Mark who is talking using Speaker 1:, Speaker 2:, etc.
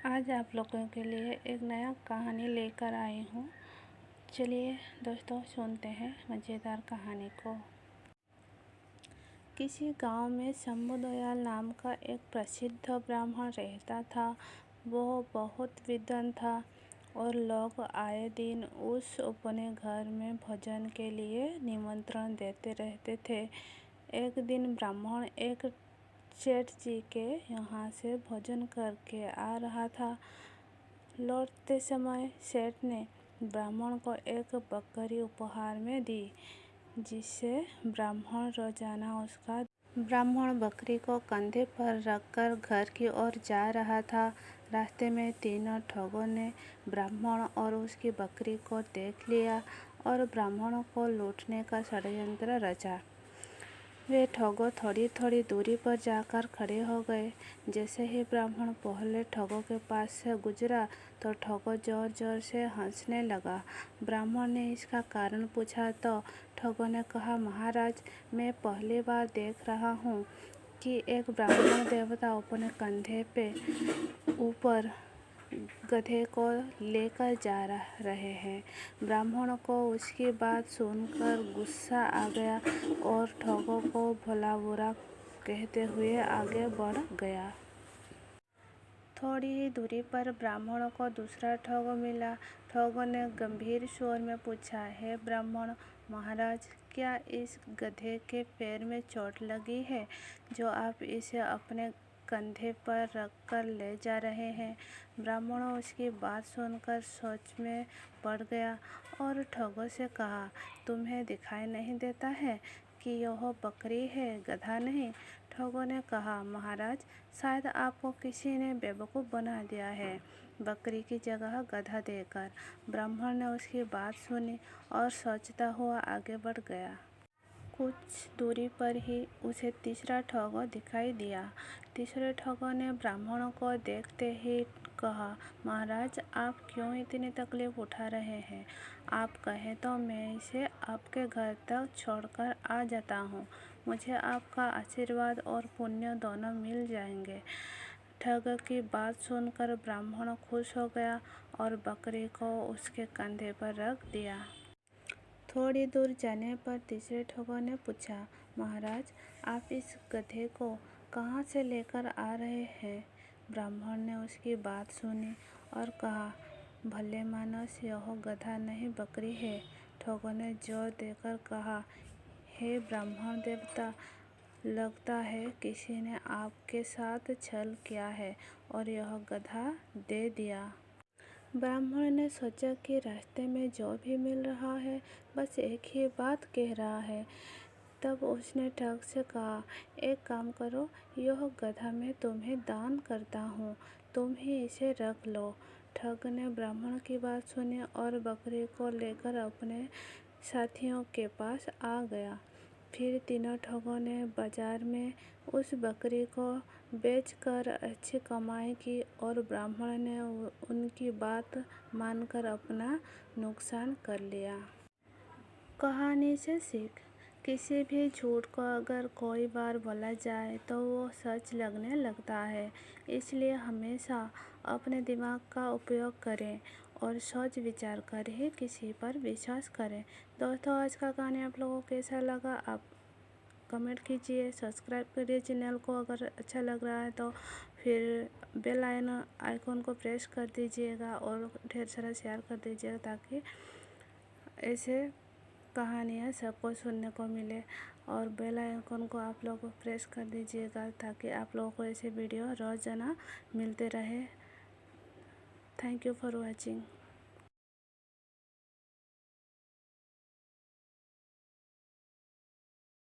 Speaker 1: आज आप लोगों के लिए एक नया कहानी लेकर आई हूँ। चलिए दोस्तों सुनते हैं मज़ेदार कहानी को। किसी गांव में शंभू दयाल नाम का एक प्रसिद्ध ब्राह्मण रहता था। वह बहुत विद्वान था और लोग आए दिन उस अपने घर में भोजन के लिए निमंत्रण देते रहते थे। एक दिन ब्राह्मण एक सेठ जी के यहाँ से भोजन करके आ रहा था। लौटते समय सेठ ने ब्राह्मण को एक बकरी उपहार में दी, जिससे ब्राह्मण रोजाना उसका ब्राह्मण बकरी को कंधे पर रखकर घर की ओर जा रहा था। रास्ते में तीनों ठगों ने ब्राह्मण और उसकी बकरी को देख लिया और ब्राह्मण को लूटने का षड्यंत्र रचा। वे ठगों थोड़ी थोड़ी दूरी पर जाकर खड़े हो गए। जैसे ही ब्राह्मण पहले ठगों के पास से गुजरा तो ठगों जोर जोर से हंसने लगा। ब्राह्मण ने इसका कारण पूछा तो ठगों ने कहा, महाराज, मैं पहली बार देख रहा हूँ कि एक ब्राह्मण देवता अपने कंधे पे ऊपर गधे को लेकर जा रहे हैं। ब्राह्मण को उसकी बात सुनकर गुस्सा आ गया और ठगों को भला बुरा कहते हुए आगे बढ़ गया। थोड़ी ही दूरी पर ब्राह्मण को दूसरा ठग मिला। ठगों ने गंभीर स्वर में पूछा, हे ब्राह्मण महाराज, क्या इस गधे के पैर में चोट लगी है जो आप इसे अपने कंधे पर रखकर ले जा रहे हैं? ब्राह्मण उसकी बात सुनकर सोच में पड़ गया और ठगों से कहा, तुम्हें दिखाई नहीं देता है कि यह बकरी है, गधा नहीं? ठगों ने कहा, महाराज, शायद आपको किसी ने बेवकूफ़ बना दिया है बकरी की जगह गधा देकर। ब्राह्मण ने उसकी बात सुनी और सोचता हुआ आगे बढ़ गया। कुछ दूरी पर ही उसे तीसरा ठग दिखाई दिया। तीसरे ठगों ने ब्राह्मणों को देखते ही कहा, महाराज, आप क्यों इतनी तकलीफ उठा रहे हैं? आप कहें तो मैं इसे आपके घर तक छोड़कर आ जाता हूँ। मुझे आपका आशीर्वाद और पुण्य दोनों मिल जाएंगे। ठग की बात सुनकर ब्राह्मण खुश हो गया और बकरी को उसके कंधे पर रख दिया। थोड़ी दूर जाने पर तीसरे ठगों ने पूछा, महाराज, आप इस गधे को कहाँ से लेकर आ रहे हैं? ब्राह्मण ने उसकी बात सुनी और कहा, भले मानस, यह गधा नहीं बकरी है। ठगों ने जोर देकर कहा, हे ब्राह्मण देवता, लगता है किसी ने आपके साथ छल किया है और यह गधा दे दिया। ब्राह्मण ने सोचा कि रास्ते में जो भी मिल रहा है बस एक ही बात कह रहा है। तब उसने ठग से कहा, एक काम करो, यह गधा मैं तुम्हें दान करता हूँ, तुम ही इसे रख लो। ठग ने ब्राह्मण की बात सुनी और बकरी को लेकर अपने साथियों के पास आ गया। फिर तीनों ठगों ने बाजार में उस बकरी को बेचकर अच्छी कमाई की और ब्राह्मण ने उनकी बात मानकर अपना नुकसान कर लिया। कहानी से सीख, किसी भी झूठ को अगर कोई बार बोला जाए तो वो सच लगने लगता है। इसलिए हमेशा अपने दिमाग का उपयोग करें और सोच विचार कर ही किसी पर विश्वास करें। दोस्तों, आज का कहानी आप लोगों को कैसा लगा आप कमेंट कीजिए, सब्सक्राइब करिए चैनल को अगर अच्छा लग रहा है तो, फिर बेल आइकन को प्रेस कर दीजिएगा और ढेर सारा शेयर कर दीजिएगा ताकि ऐसे कहानियाँ सबको सुनने को मिले। और बेल आइकन को आप लोग प्रेस कर दीजिएगा ताकि आप लोगों को ऐसे वीडियो रोज़ाना मिलते रहे। Thank you for watching.